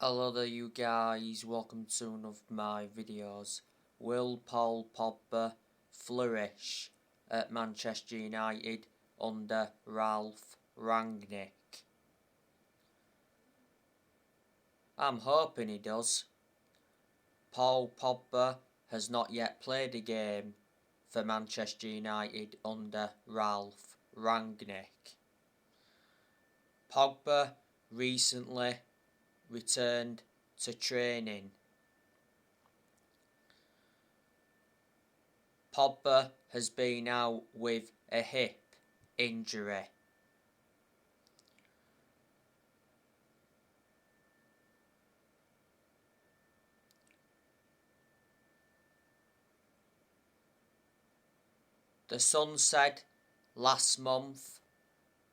Hello there you guys, welcome to one of my videos. Will Paul Pogba flourish at Manchester United under Ralph Rangnick? I'm hoping he does. Paul Pogba has not yet played a game for Manchester United under Ralph Rangnick. Pogba recently returned to training. Pogba has been out with a hip injury. The Sun said last month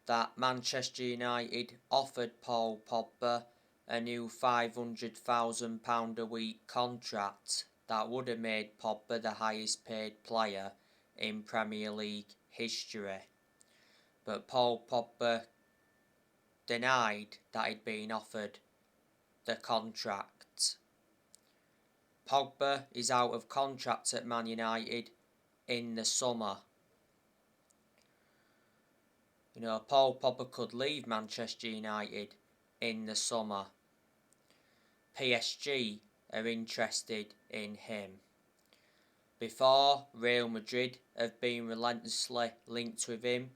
that Manchester United offered Paul Pogba a new £500,000 a week contract that would have made Pogba the highest paid player in Premier League history. But Paul Pogba denied that he'd been offered the contract. Pogba is out of contract at Man United in the summer. Paul Pogba could leave Manchester United in the summer. PSG are interested in him. Before, Real Madrid have been relentlessly linked with him.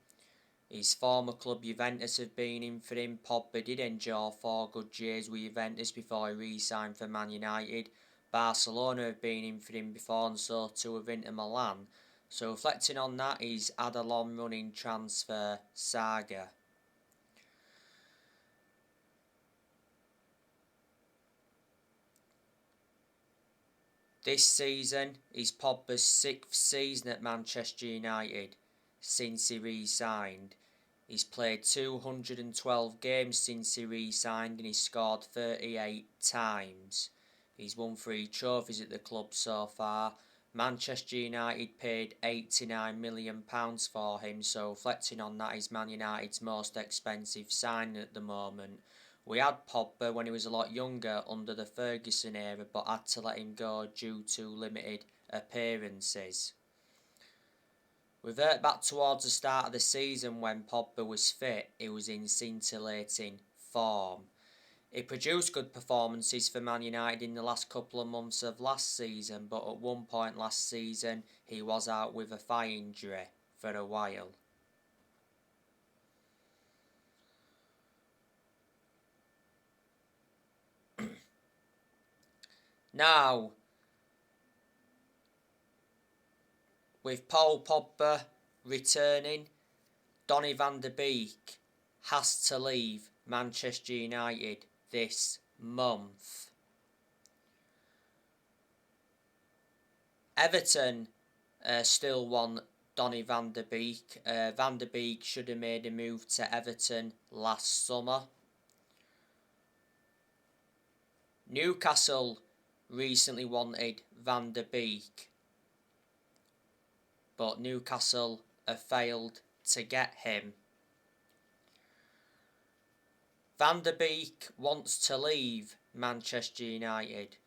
His former club Juventus have been in for him. Pogba did endure 4 good years with Juventus before he re-signed for Man United. Barcelona have been in for him before, and so too have Inter Milan. So reflecting on that, he's had a long running transfer saga. This season is Pogba's 6th season at Manchester United since he re-signed. He's played 212 games since he re-signed and he's scored 38 times. He's won 3 trophies at the club so far. Manchester United paid £89 million for him, so reflecting on that, he's Man United's most expensive signing at the moment. We had Pogba when he was a lot younger under the Ferguson era, but had to let him go due to limited appearances. Revert back towards the start of the season when Pogba was fit, he was in scintillating form. He produced good performances for Man United in the last couple of months of last season, but at one point last season he was out with a thigh injury for a while. Now, with Paul Pogba returning, Donny van de Beek has to leave Manchester United this month. Everton still want Donny van de Beek. Van de Beek should have made a move to Everton last summer. Newcastle recently wanted Van de Beek, but Newcastle have failed to get him. Van de Beek wants to leave Manchester United.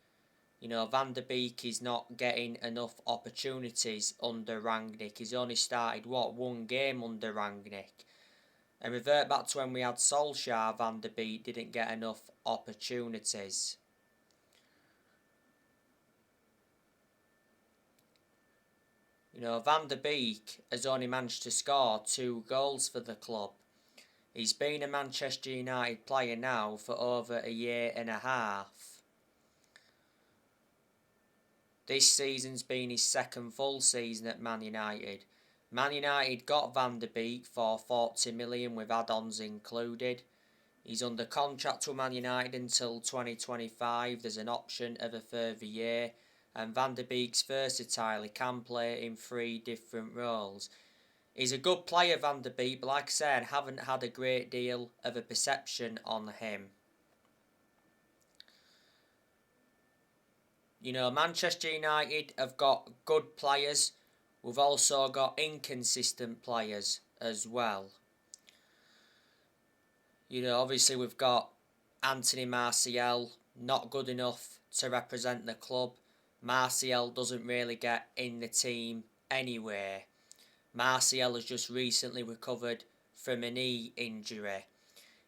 Van de Beek is not getting enough opportunities under Rangnick. He's only started, 1 game under Rangnick. And revert back to when we had Solskjaer, Van de Beek didn't get enough opportunities. Van de Beek has only managed to score 2 goals for the club. He's been a Manchester United player now for over a year and a half. This season's been his 2nd full season at Man United. Man United got Van de Beek for 40 million with add-ons included. He's under contract with Man United until 2025. There's an option of a further year. And Van de Beek's versatile, he can play in 3 different roles. He's a good player, Van de Beek, but like I said, haven't had a great deal of a perception on him. Manchester United have got good players. We've also got inconsistent players as well. Obviously we've got Anthony Martial not good enough to represent the club. Martial doesn't really get in the team anyway. Martial has just recently recovered from a knee injury.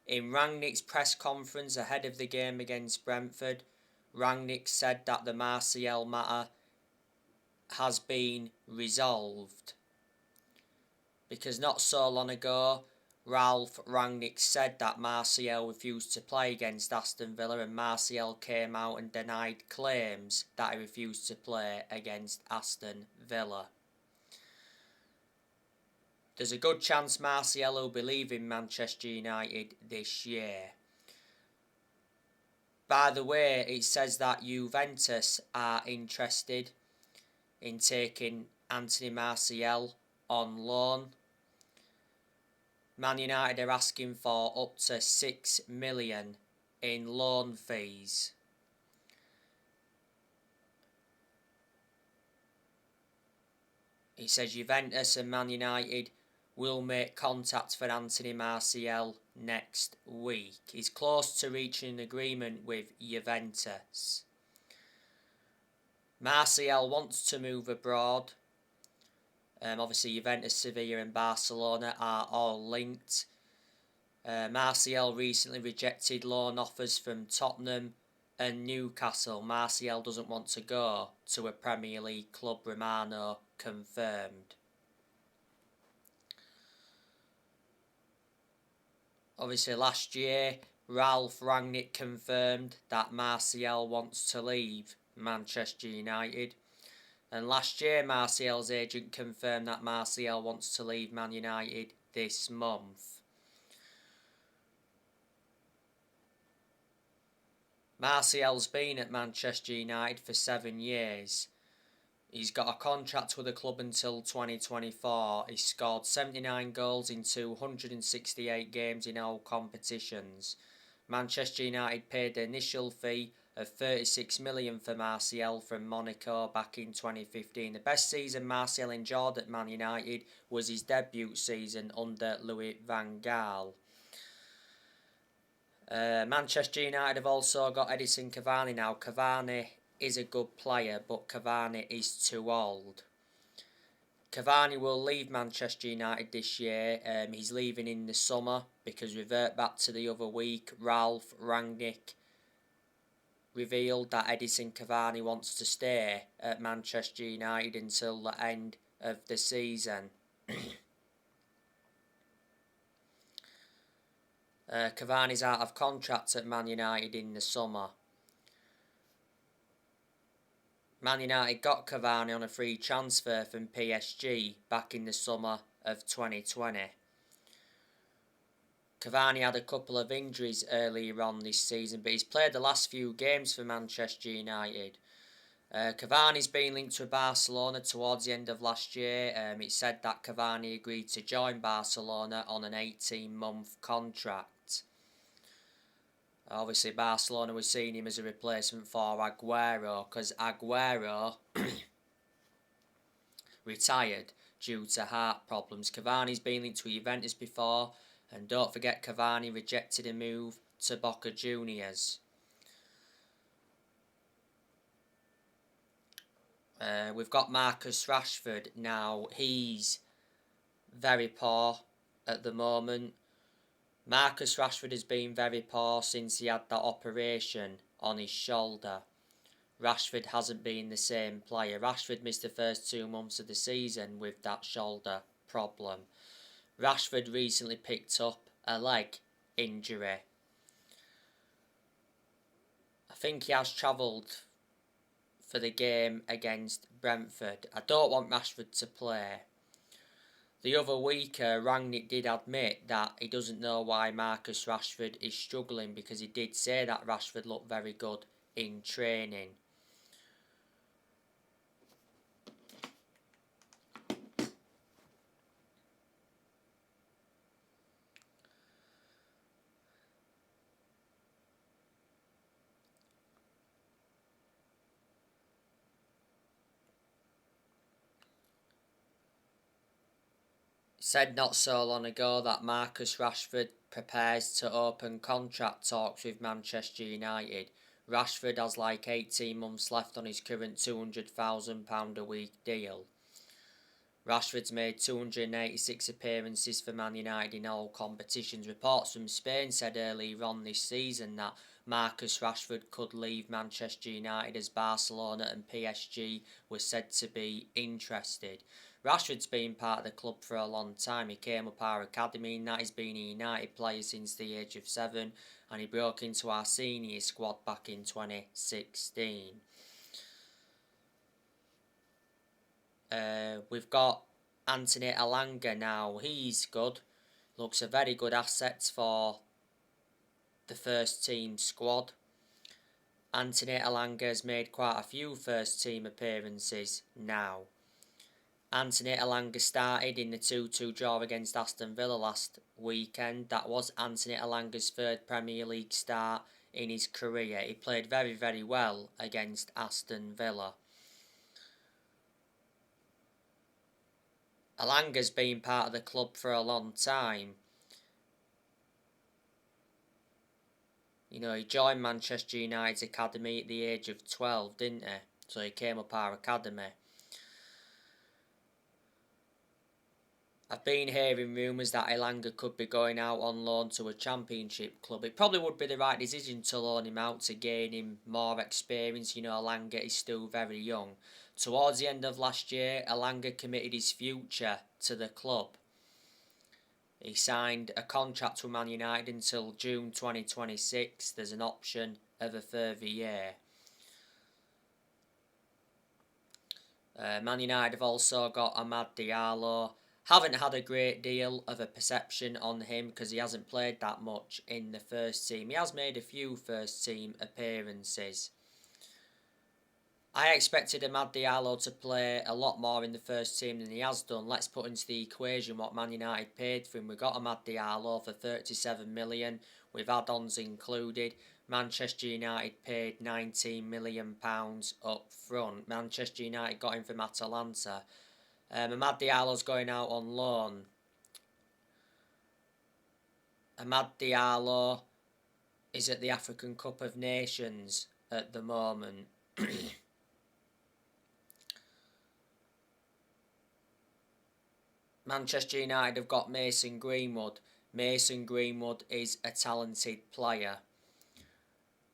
In Rangnick's press conference ahead of the game against Brentford, Rangnick said that the Martial matter has been resolved. Because not so long ago, Ralph Rangnick said that Martial refused to play against Aston Villa, and Martial came out and denied claims that he refused to play against Aston Villa. There's a good chance Martial will be leaving Manchester United this year. By the way, it says that Juventus are interested in taking Anthony Martial on loan. Man United are asking for up to 6 million in loan fees. He says Juventus and Man United will make contact for Anthony Martial next week. He's close to reaching an agreement with Juventus. Martial wants to move abroad. Obviously, Juventus, Sevilla and Barcelona are all linked. Martial recently rejected loan offers from Tottenham and Newcastle. Martial doesn't want to go to a Premier League club, Romano confirmed. Obviously, last year, Ralph Rangnick confirmed that Martial wants to leave Manchester United. And last year, Martial's agent confirmed that Martial wants to leave Man United this month. Martial's been at Manchester United for 7 years. He's got a contract with the club until 2024. He scored 79 goals in 268 games in all competitions. Manchester United paid the initial fee of 36 million for Martial from Monaco back in 2015. The best season Martial enjoyed at Man United was his debut season under Louis van Gaal. Manchester United have also got Edison Cavani now. Cavani is a good player, but Cavani is too old. Cavani will leave Manchester United this year. He's leaving in the summer because, revert back to the other week, Ralph Rangnick revealed that Edison Cavani wants to stay at Manchester United until the end of the season. Cavani's out of contract at Man United in the summer. Man United got Cavani on a free transfer from PSG back in the summer of 2020. Cavani had a couple of injuries earlier on this season, but he's played the last few games for Manchester United. Cavani's been linked to Barcelona towards the end of last year. It said that Cavani agreed to join Barcelona on an 18-month contract. Obviously, Barcelona was seeing him as a replacement for Aguero, because Aguero retired due to heart problems. Cavani's been linked to Juventus before, and don't forget Cavani rejected a move to Boca Juniors. We've got Marcus Rashford now. He's very poor at the moment. Marcus Rashford has been very poor since he had that operation on his shoulder. Rashford hasn't been the same player. Rashford missed the first 2 months of the season with that shoulder problem. Rashford recently picked up a leg injury. I think he has travelled for the game against Brentford. I don't want Rashford to play. The other week, Rangnick did admit that he doesn't know why Marcus Rashford is struggling, because he did say that Rashford looked very good in training. Said not so long ago that Marcus Rashford prepares to open contract talks with Manchester United. Rashford has like 18 months left on his current £200,000 a week deal. Rashford's made 286 appearances for Man United in all competitions. Reports from Spain said earlier on this season that Marcus Rashford could leave Manchester United as Barcelona and PSG were said to be interested. Rashford's been part of the club for a long time. He came up our academy and that he's been a United player since the age of 7, and he broke into our senior squad back in 2016. We've got Anthony Elanga now. He's good. Looks a very good asset for the first team squad. Anthony Elanga has made quite a few first team appearances now. Anthony Elanga started in the 2-2 draw against Aston Villa last weekend. That was Anthony Elanga's third Premier League start in his career. He played very, very well against Aston Villa. Elanga's been part of the club for a long time. You know, he joined Manchester United's academy at the age of 12, didn't he? So he came up our academy. I've been hearing rumours that Elanga could be going out on loan to a championship club. It probably would be the right decision to loan him out to gain him more experience. You know, Elanga is still very young. Towards the end of last year, Elanga committed his future to the club. He signed a contract with Man United until June 2026. There's an option of a further year. Man United have also got Amad Diallo. Haven't had a great deal of a perception on him because he hasn't played that much in the first team. He has made a few first team appearances. I expected Amad Diallo to play a lot more in the first team than he has done. Let's put into the equation what Man United paid for him. We got Amad Diallo for 37 million with add-ons included. Manchester United paid £19 million up front. Manchester United got him from Atalanta. Amad Diallo's going out on loan. Amad Diallo is at the African Cup of Nations at the moment. Manchester United have got Mason Greenwood. Mason Greenwood is a talented player.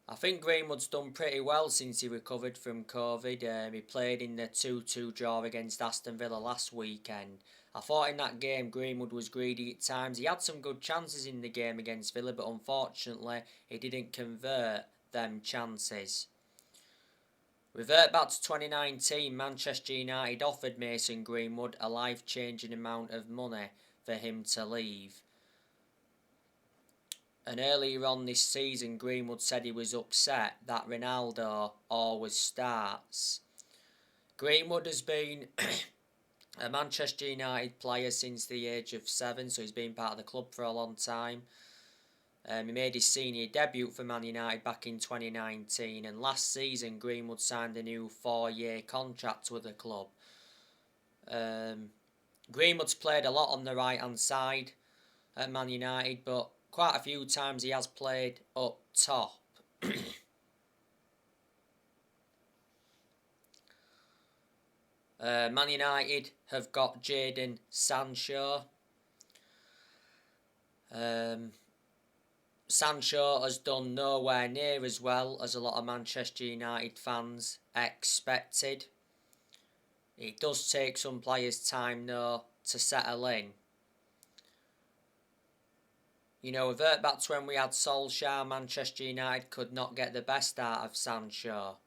I think Greenwood's done pretty well since he recovered from COVID. He played in the 2-2 draw against Aston Villa last weekend. I thought in that game Greenwood was greedy at times. He had some good chances in the game against Villa, but unfortunately he didn't convert them chances. Revert back to 2019, Manchester United offered Mason Greenwood a life-changing amount of money for him to leave. And earlier on this season, Greenwood said he was upset that Ronaldo always starts. Greenwood has been a Manchester United player since the age of 7, so he's been part of the club for a long time. He made his senior debut for Man United back in 2019, and last season Greenwood signed a new 4-year contract with the club. Greenwood's played a lot on the right-hand side at Man United, but quite a few times he has played up top. Man United have got Jadon Sancho. Sancho has done nowhere near as well as a lot of Manchester United fans expected. It does take some players time though to settle in. You know, revert back to when we had Solskjaer, Manchester United could not get the best out of Sancho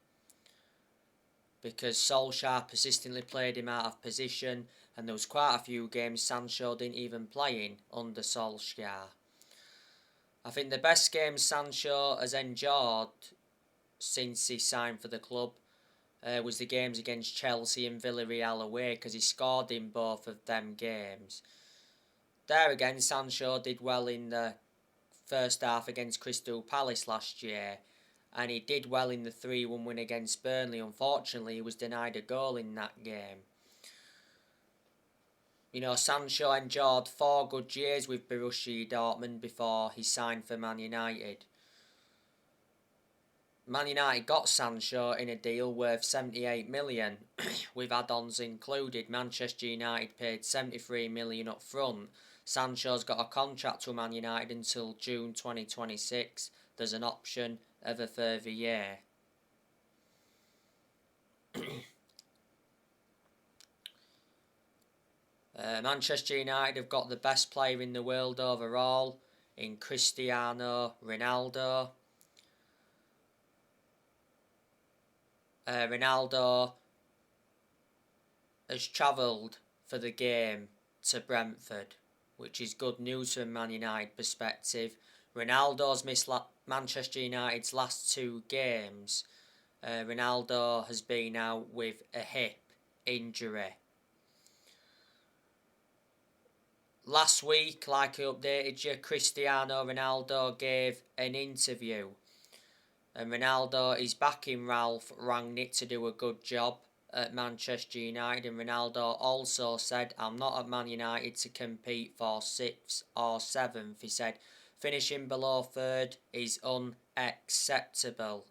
because Solskjaer persistently played him out of position, and there was quite a few games Sancho didn't even play in under Solskjaer. I think the best game Sancho has endured since he signed for the club was the games against Chelsea and Villarreal away, because he scored in both of them games. There again, Sancho did well in the first half against Crystal Palace last year, and he did well in the 3-1 win against Burnley. Unfortunately, he was denied a goal in that game. You know, Sancho endured 4 good years with Borussia Dortmund before he signed for Man United. Man United got Sancho in a deal worth 78 million, with add-ons included. Manchester United paid 73 million up front. Sancho's got a contract with Man United until June 2026. There's an option of a further year. Manchester United have got the best player in the world overall in Cristiano Ronaldo. Ronaldo has travelled for the game to Brentford, which is good news from Man United perspective. Ronaldo's missed Manchester United's last 2 games. Ronaldo has been out with a hip injury. Last week, like I updated you, Cristiano Ronaldo gave an interview. And Ronaldo is backing Ralph Rangnick to do a good job at Manchester United. And Ronaldo also said, "I'm not at Man United to compete for 6th or 7th. He said, "Finishing below 3rd is unacceptable."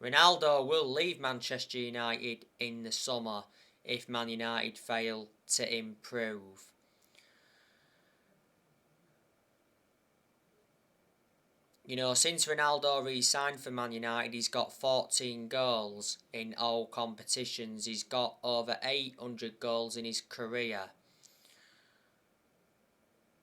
Ronaldo will leave Manchester United in the summer if Man United fail to improve. You know, since Ronaldo re-signed for Man United, he's got 14 goals in all competitions. He's got over 800 goals in his career.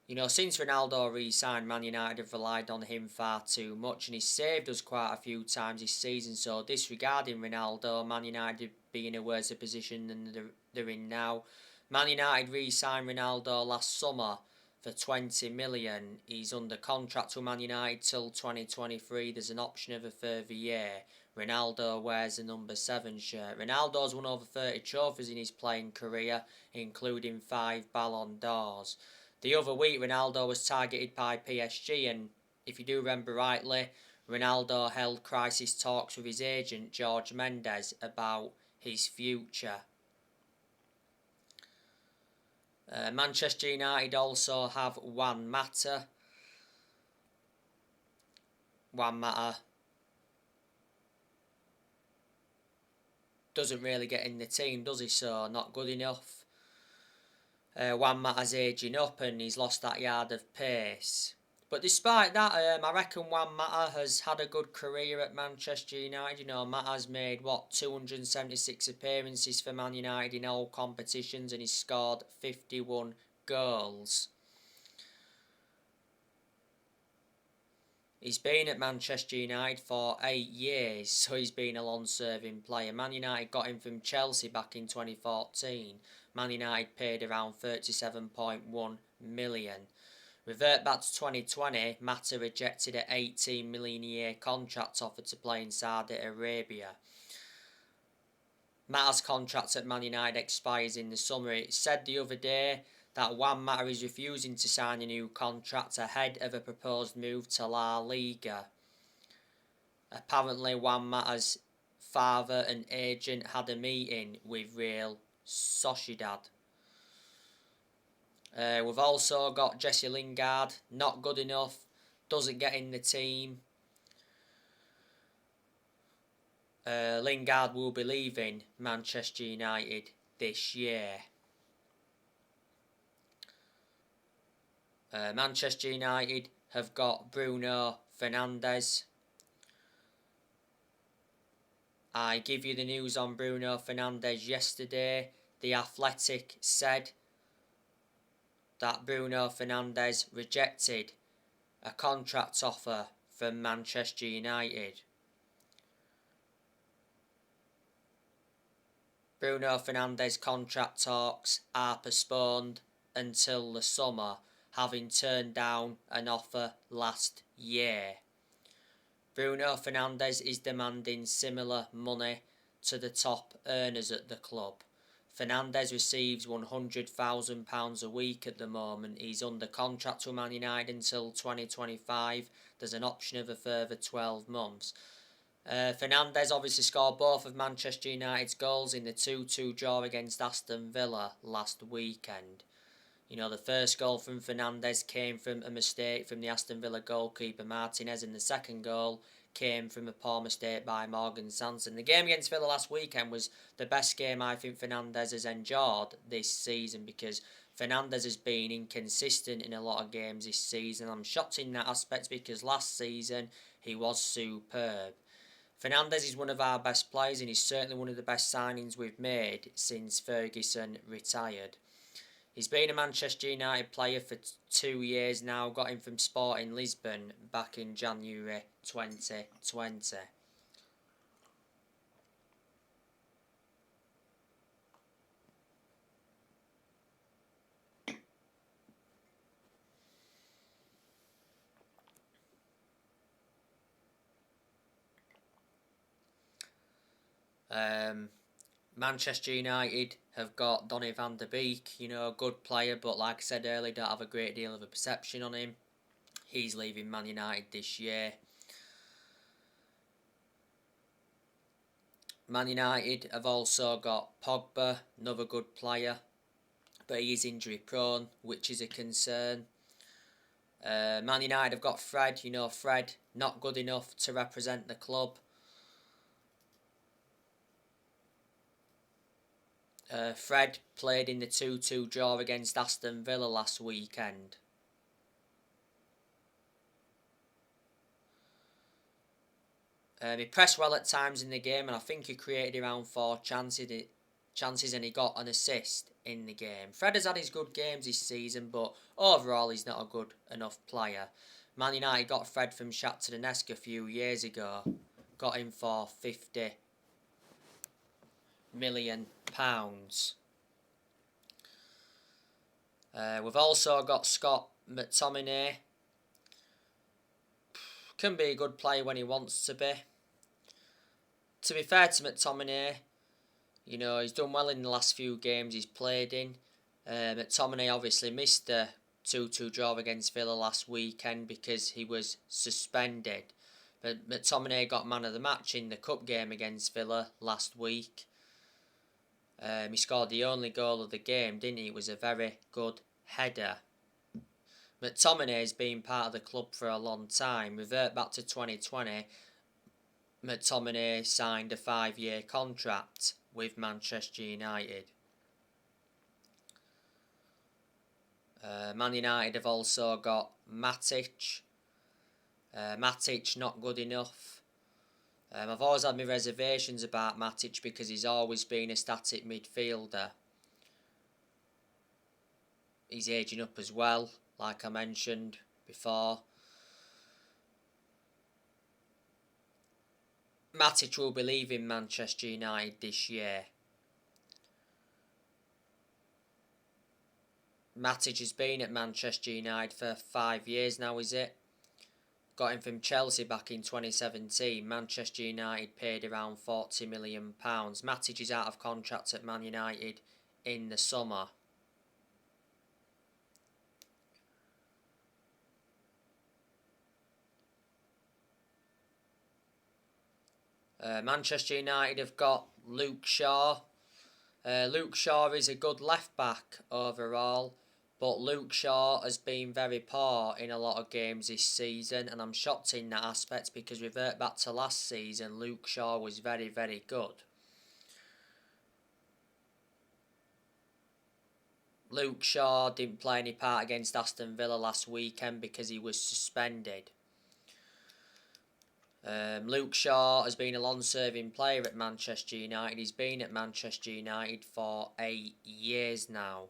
You know, since Ronaldo re-signed, Man United have relied on him far too much, and he's saved us quite a few times this season. So disregarding Ronaldo, Man United would be in a worse position than they're in now. Man United re-signed Ronaldo last summer for 20 million. He's under contract with Man United till 2023. There's an option of a further year. Ronaldo wears the number 7 shirt. Ronaldo's won over 30 trophies in his playing career, including 5 Ballon d'Ors. The other week, Ronaldo was targeted by PSG, and if you do remember rightly, Ronaldo held crisis talks with his agent, George Mendes, about his future. Manchester United also have Juan Mata. Juan Mata doesn't really get in the team, does he? So not good enough. Juan Mata's ageing up and he's lost that yard of pace. But despite that, I reckon Juan Mata has had a good career at Manchester United. You know, Mata's made, 276 appearances for Man United in all competitions, and he's scored 51 goals. He's been at Manchester United for 8 years, so he's been a long-serving player. Man United got him from Chelsea back in 2014. Man United paid around 37.1 million. Revert back to 2020, Mata rejected an 18 million a year contract offer to play in Saudi Arabia. Mata's contract at Man United expires in the summer. It said the other day that Juan Mata is refusing to sign a new contract ahead of a proposed move to La Liga. Apparently, Juan Mata's father and agent had a meeting with Real Sociedad. We've also got Jesse Lingard, not good enough, doesn't get in the team. Lingard will be leaving Manchester United this year. Manchester United have got Bruno Fernandes. I give you the news on Bruno Fernandes yesterday. The Athletic said that Bruno Fernandes rejected a contract offer from Manchester United. Bruno Fernandes' contract talks are postponed until the summer, having turned down an offer last year. Bruno Fernandes is demanding similar money to the top earners at the club. Fernandes receives £100,000 a week at the moment. He's under contract with Man United until 2025. There's an option of a further 12 months. Fernandes obviously scored both of Manchester United's goals in the 2-2 draw against Aston Villa last weekend. You know, the first goal from Fernandes came from a mistake from the Aston Villa goalkeeper Martinez, and the second goal came from a poor mistake by Morgan Sanson. The game against Villa last weekend was the best game I think Fernandes has enjoyed this season, because Fernandes has been inconsistent in a lot of games this season. I'm shocked in that aspect because last season he was superb. Fernandes is one of our best players, and he's certainly one of the best signings we've made since Ferguson retired. He's been a Manchester United player for 2 years now, got him from Sporting Lisbon back in January 2020. Manchester United have got Donny van de Beek, you know, a good player, but like I said earlier, don't have a great deal of a perception on him. He's leaving Man United this year. Man United have also got Pogba, another good player, but he is injury prone, which is a concern. Man United have got Fred, you know, Fred not good enough to represent the club. Fred played in the 2-2 draw against Aston Villa last weekend. He pressed well at times in the game, and I think he created around 4 chances and he got an assist in the game. Fred has had his good games this season, but overall he's not a good enough player. Man United got Fred from Shakhtar Donetsk a few years ago. Got him for £50 million. We've also got Scott McTominay. Can be a good player when he wants to be. To be fair to McTominay, you know, he's done well in the last few games he's played in. McTominay obviously missed the 2-2 draw against Villa last weekend because he was suspended. But McTominay got man of the match in the cup game against Villa last week. He scored the only goal of the game, didn't he? It was a very good header. McTominay has been part of the club for a long time. Revert back to 2020, McTominay signed a 5-year contract with Manchester United. Man United have also got Matic. Matic not good enough. I've always had my reservations about Matic because he's always been a static midfielder. He's ageing up as well, like I mentioned before. Matic will be leaving Manchester United this year. Matic has been at Manchester United for 5 years now, is it? Got him from Chelsea back in 2017. Manchester United paid around £40 million. Matic is out of contract at Man United in the summer. Manchester United have got Luke Shaw. Luke Shaw is a good left back overall, but Luke Shaw has been very poor in a lot of games this season, and I'm shocked in that aspect because revert back to last season, Luke Shaw was very, very good. Luke Shaw didn't play any part against Aston Villa last weekend because he was suspended. Luke Shaw has been a long-serving player at Manchester United. He's been at Manchester United for 8 years now.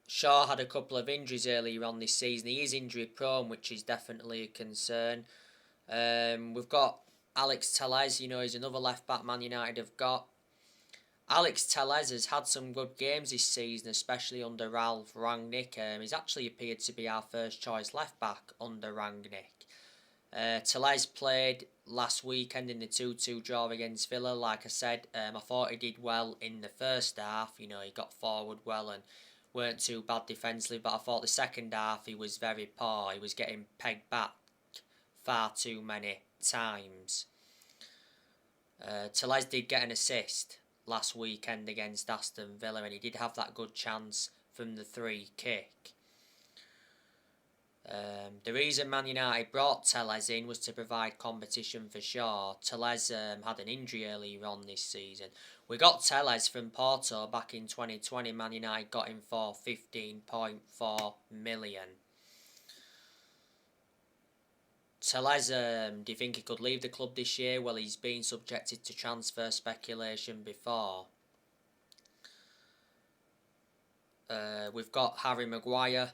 Shaw had a couple of injuries earlier on this season. He is injury prone, which is definitely a concern. We've got Alex Telles, you know, he's another left back Man United have got. Alex Telles has had some good games this season, especially under Ralph Rangnick. He's actually appeared to be our first choice left back under Rangnick. Telles played last weekend in the 2-2 draw against Villa. Like I said, I thought he did well in the first half. You know, he got forward well and weren't too bad defensively, but I thought the second half he was very poor. He was getting pegged back far too many times. Telles did get an assist last weekend against Aston Villa, and he did have that good chance from the free kick. The reason Man United brought Telles in was to provide competition for Shaw. Telles had an injury earlier on this season. We got Telles from Porto back in 2020. Man United got him for 15.4 million. Telles, do you think he could leave the club this year? Well, he's been subjected to transfer speculation before. We've got Harry Maguire.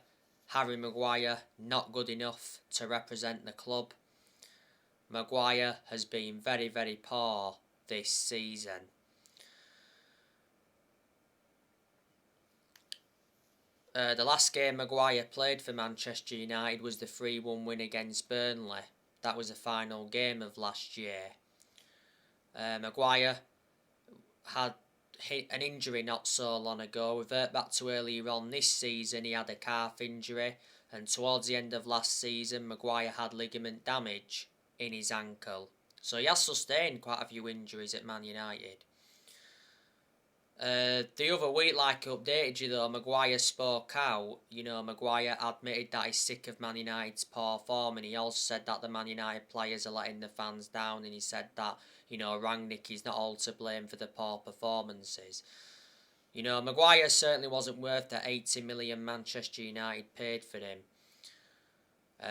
Harry Maguire, not good enough to represent the club. Maguire has been very, very poor this season. The last game Maguire played for Manchester United was the 3-1 win against Burnley. That was the final game of last year. Maguire had an injury not so long ago. Revert back to earlier on this season, he had a calf injury, and towards the end of last season Maguire had ligament damage in his ankle. So he has sustained quite a few injuries at Man United. The other week, like I updated you though, Maguire spoke out. Maguire admitted that he's sick of Man United's poor form, and he also said that the Man United players are letting the fans down, and he said that Rangnick is not all to blame for the poor performances. Maguire certainly wasn't worth the 80 million Manchester United paid for him.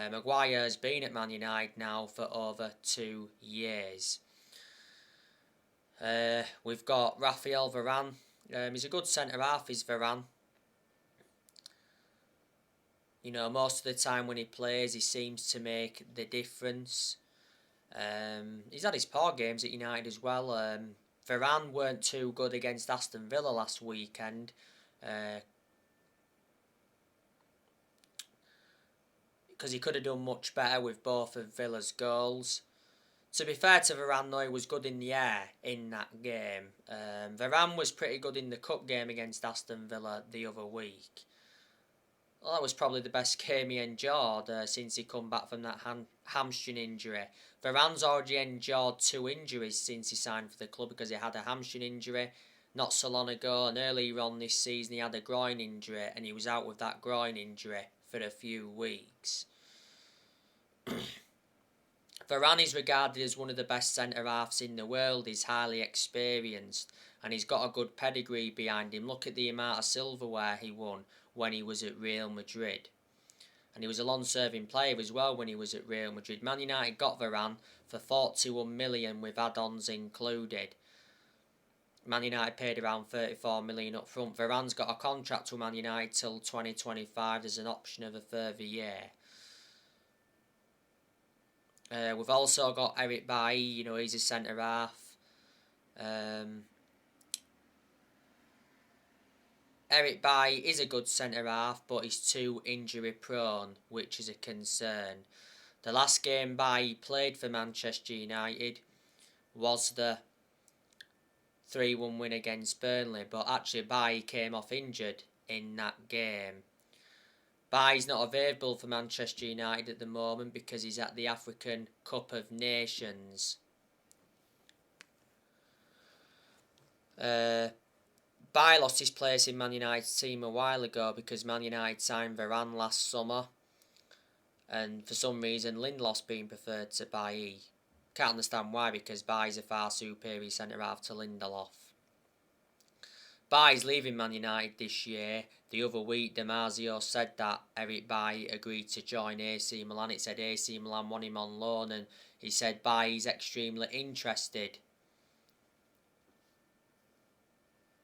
Maguire has been at Man United now for over 2 years. We've got Raphael Varane. He's a good centre-half, is Varane. Most of the time when he plays, he seems to make the difference. He's had his poor games at United as well. Varane weren't too good against Aston Villa last weekend. Because he could have done much better with both of Villa's goals. To be fair to Varane though, he was good in the air in that game. Varane was pretty good in the cup game against Aston Villa the other week. Well, that was probably the best game he endured since he come back from that hamstring injury. Varane's already endured 2 injuries since he signed for the club, because he had a hamstring injury not so long ago, and earlier on this season he had a groin injury, and he was out with that groin injury for a few weeks. Varane is regarded as one of the best centre-halves in the world. He's highly experienced and he's got a good pedigree behind him. Look at the amount of silverware he won when he was at Real Madrid. And he was a long-serving player as well when he was at Real Madrid. Man United got Varane for 41 million with add-ons included. Man United paid around 34 million up front. Varane's got a contract with Man United till 2025. There's an option of a further year. We've also got Eric Bailly, he's a centre-half. Eric Bailly is a good centre-half, but he's too injury-prone, which is a concern. The last game Bailly played for Manchester United was the 3-1 win against Burnley, but actually Bailly came off injured in that game. Bailly's not available for Manchester United at the moment because he's at the African Cup of Nations. Bailly lost his place in Man United's team a while ago because Man United signed Varane last summer, and for some reason Lindelof's been preferred to Bailly. Can't understand why, because Bailly's a far superior centre-half to Lindelof. Bailly's leaving Man United this year. The other week, Damasio said that Eric Bailly agreed to join AC Milan. It said AC Milan want him on loan, and he said Bailly's extremely interested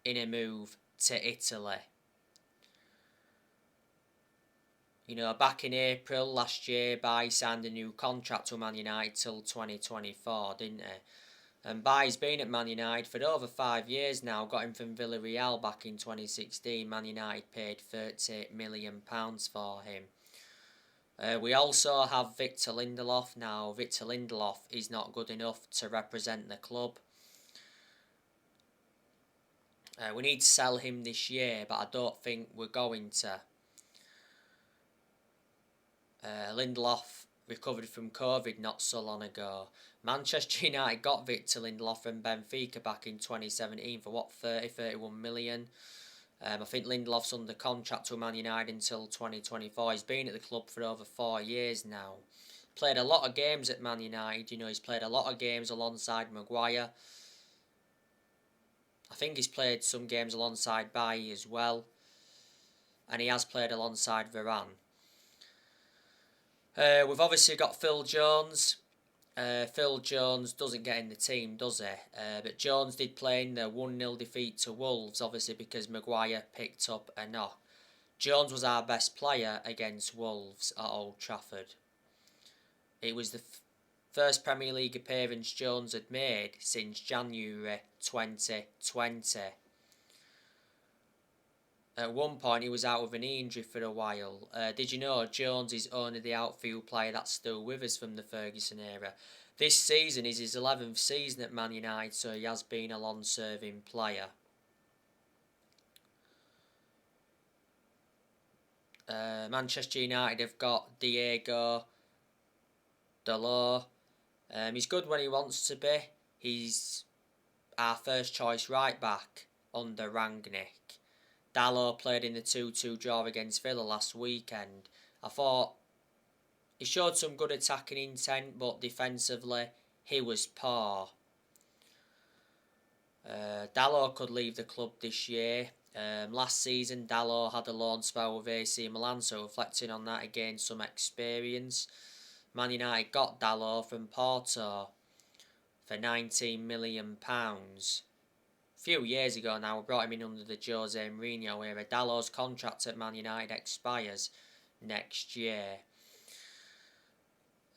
in a move to Italy. Back in April last year, Bailly signed a new contract with Man United till 2024, didn't he? And Bailly's been at Man United for over 5 years now. Got him from Villarreal back in 2016. Man United paid £38 million for him. We also have Victor Lindelof. Now, Victor Lindelof is not good enough to represent the club. We need to sell him this year, but I don't think we're going to. Lindelof recovered from COVID not so long ago. Manchester United got Victor Lindelof from Benfica back in 2017 for what, 31 million. I think Lindelof's under contract with Man United until 2024. He's been at the club for over 4 years now. Played a lot of games at Man United. He's played a lot of games alongside Maguire. I think he's played some games alongside Bailly as well. And he has played alongside Varane. We've obviously got Phil Jones. Phil Jones doesn't get in the team, does he? But Jones did play in the 1-0 defeat to Wolves, obviously because Maguire picked up a knock. Jones was our best player against Wolves at Old Trafford. It was the first Premier League appearance Jones had made since January 2020. At one point, he was out with an knee injury for a while. Did you know Jones is only the outfield player that's still with us from the Ferguson era? This season is his 11th season at Man United, so he has been a long-serving player. Manchester United have got Diego Dalot. He's good when he wants to be. He's our first choice right back under Rangnick. Dalot played in the 2-2 draw against Villa last weekend. I thought he showed some good attacking intent, but defensively he was poor. Dalot could leave the club this year. Last season Dalot had a loan spell with AC Milan, so reflecting on that, he gained some experience. Man United got Dalot from Porto for £19 million. A few years ago now, we brought him in under the Jose Mourinho era. Dalot's contract at Man United expires next year.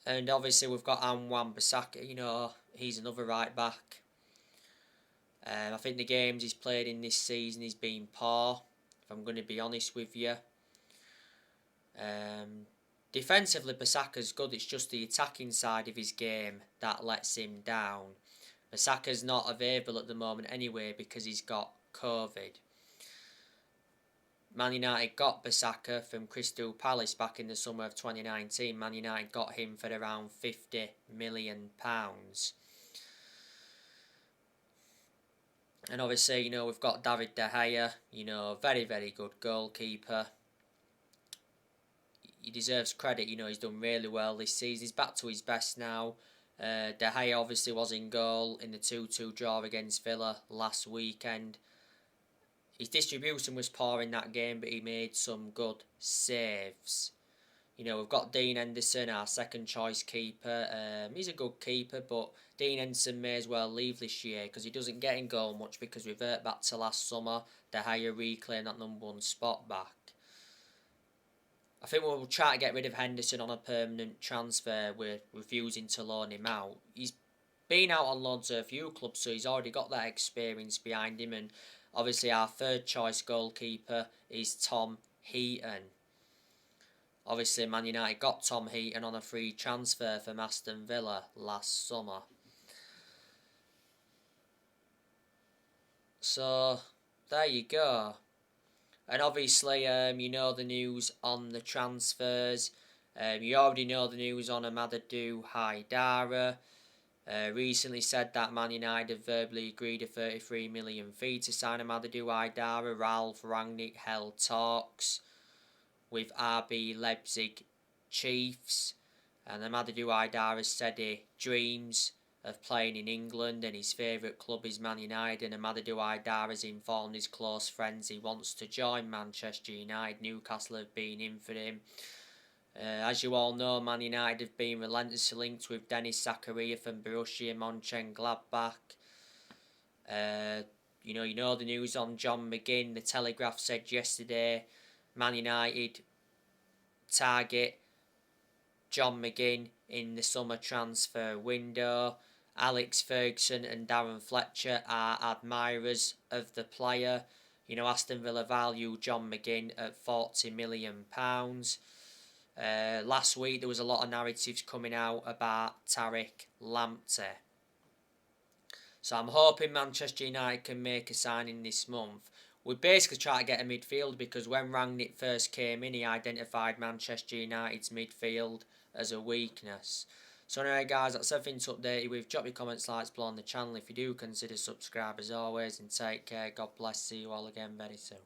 And obviously we've got Wan-Bissaka, he's another right back. I think the games he's played in this season he's been poor, if I'm going to be honest with you. Defensively, Bissaka's good, it's just the attacking side of his game that lets him down. Bissaka's not available at the moment anyway because he's got COVID. Man United got Bissaka from Crystal Palace back in the summer of 2019. Man United got him for around £50 million. And obviously, we've got David De Gea, very, very good goalkeeper. He deserves credit, he's done really well this season. He's back to his best now. De Gea obviously was in goal in the 2-2 draw against Villa last weekend. His distribution was poor in that game, but he made some good saves. We've got Dean Henderson, our second choice keeper. He's a good keeper, but Dean Henderson may as well leave this year because he doesn't get in goal much because we revert back to last summer. De Gea reclaimed that number 1 spot back. I think we'll try to get rid of Henderson on a permanent transfer. We're refusing to loan him out. He's been out on loan to a few clubs, so he's already got that experience behind him. And obviously our third choice goalkeeper is Tom Heaton. Obviously Man United got Tom Heaton on a free transfer from Aston Villa last summer. So there you go. And obviously, the news on the transfers. You already know the news on Amadou Haidara. Recently said that Man United have verbally agreed a 33 million fee to sign Amadou Haidara. Ralph Rangnick held talks with RB Leipzig Chiefs. And Amadou Haidara said he dreams of playing in England and his favourite club is Man United, and Amadou Haidara has informed his close friends he wants to join Manchester United. Newcastle have been in for him. As you all know, Man United have been relentlessly linked with Denis Zakaria from Borussia Mönchengladbach. You know the news on John McGinn. The Telegraph said yesterday Man United target John McGinn in the summer transfer window. Alex Ferguson and Darren Fletcher are admirers of the player. Aston Villa value John McGinn at £40 million. Last week there was a lot of narratives coming out about Tariq Lamptey. So I'm hoping Manchester United can make a signing this month. We basically try to get a midfield because when Rangnick first came in, he identified Manchester United's midfield as a weakness. So anyway guys, that's everything to update you with. Drop your comments, likes below on the channel if you do consider subscribe as always, and take care. God bless. See you all again very soon.